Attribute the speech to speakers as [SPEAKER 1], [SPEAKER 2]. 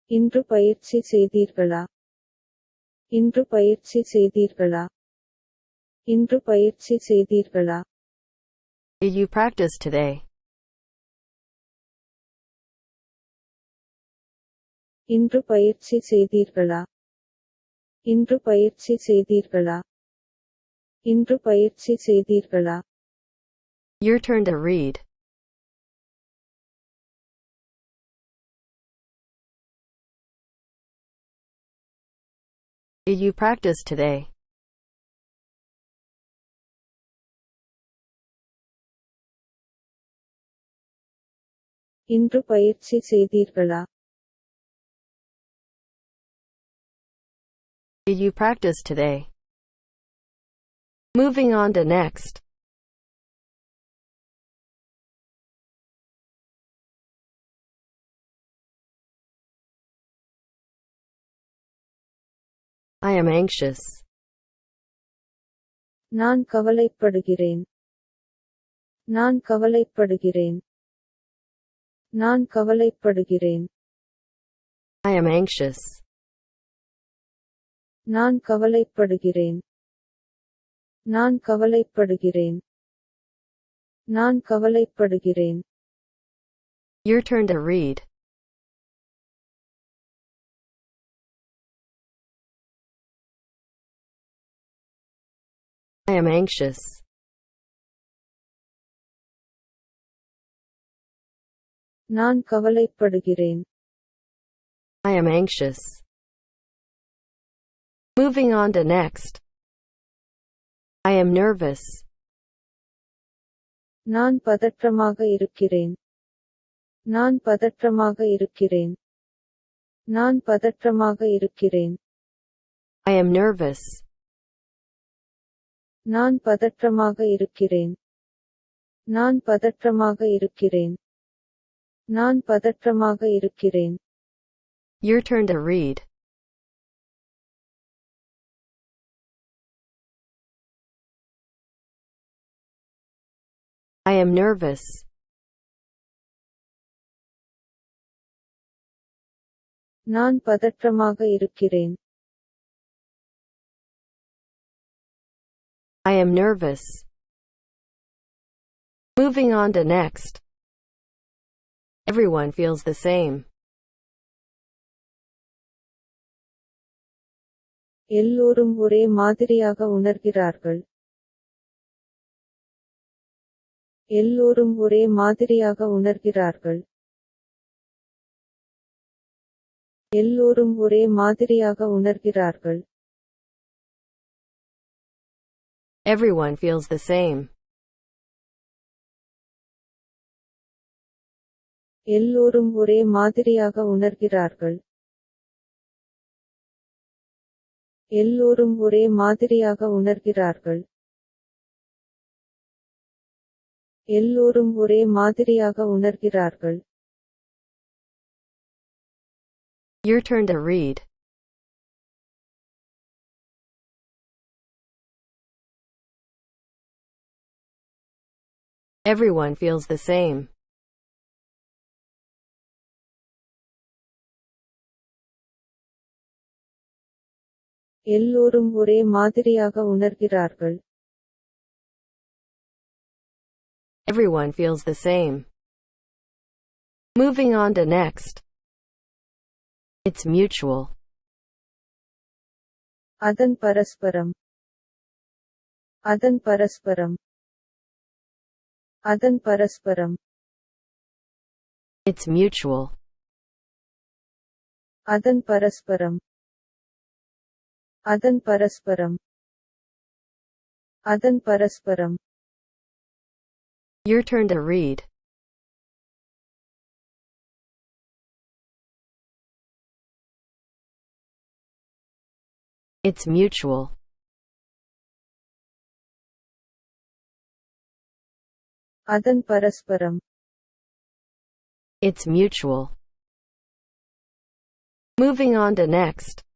[SPEAKER 1] இன்று பயிற்சி செய்தீர்களா? இன்று பயிற்சி செய்தீர்களா? இன்று பயிற்சி செய்தீர்களா?
[SPEAKER 2] Did you practice today?
[SPEAKER 1] இன்று பயிற்சி செய்தீர்களா? இன்று பயிற்சி செய்தீர்களா? இன்று பயிற்சி செய்தீர்களா?
[SPEAKER 2] Your turn to read. Did you practice today?
[SPEAKER 1] இன்று பயிற்சி செய்தீர்களா?
[SPEAKER 2] Did you practice today? Moving on to next. I am anxious.
[SPEAKER 1] நான் கவலைப்படுகிறேன். நான் கவலைப்படுகிறேன். நான் கவலைப்படுகிறேன்.
[SPEAKER 2] I am anxious.
[SPEAKER 1] நான் கவலைப்படுகிறேன். நான் கவலைப்படுகிறேன். நான் கவலைப்படுகிறேன்.
[SPEAKER 2] Your turn to read. I am anxious.
[SPEAKER 1] நான் கவலைப்படுகிறேன்.
[SPEAKER 2] I am anxious. Moving on to next. I am nervous.
[SPEAKER 1] நான் பதற்றமாக இருக்கிறேன். நான் பதற்றமாக இருக்கிறேன். நான் பதற்றமாக இருக்கிறேன்.
[SPEAKER 2] I am nervous.
[SPEAKER 1] நான் பதற்றமாக இருக்கிறேன். நான் பதற்றமாக இருக்கிறேன். நான் பதற்றமாக இருக்கிறேன்.
[SPEAKER 2] Your turn to read. I am nervous.
[SPEAKER 1] நான் பதற்றமாக இருக்கிறேன்.
[SPEAKER 2] I am nervous. Moving on to next. Everyone feels the same.
[SPEAKER 1] எல்லோரும் ஒரே மாதிரியாக உணர்கிறார்கள். எல்லோரும் ஒரே மாதிரியாக உணர்கிறார்கள். எல்லோரும் ஒரே மாதிரியாக உணர்கிறார்கள்.
[SPEAKER 2] Everyone feels the same.
[SPEAKER 1] எல்லோரும் ஒரே மாதிரியாக உணர்கிறார்கள். எல்லோரும் ஒரே மாதிரியாக உணர்கிறார்கள். எல்லோரும் ஒரே மாதிரியாக உணர்கிறார்கள்.
[SPEAKER 2] Your turn to read. Everyone feels the same.
[SPEAKER 1] எல்லோரும் ஒரே மாதிரியாக உணர்கிறார்கள்.
[SPEAKER 2] Everyone feels the same. Moving on to next. It's mutual.
[SPEAKER 1] அதன் பரஸ்பரம். அதன் பரஸ்பரம். அதன் பரஸ்பரம்.
[SPEAKER 2] It's mutual.
[SPEAKER 1] அதன் பரஸ்பரம். அதன் பரஸ்பரம். அதன் பரஸ்பரம்.
[SPEAKER 2] Your turn to read. It's mutual.
[SPEAKER 1] அதன் பரஸ்பரம்.
[SPEAKER 2] It's mutual. Moving on to next.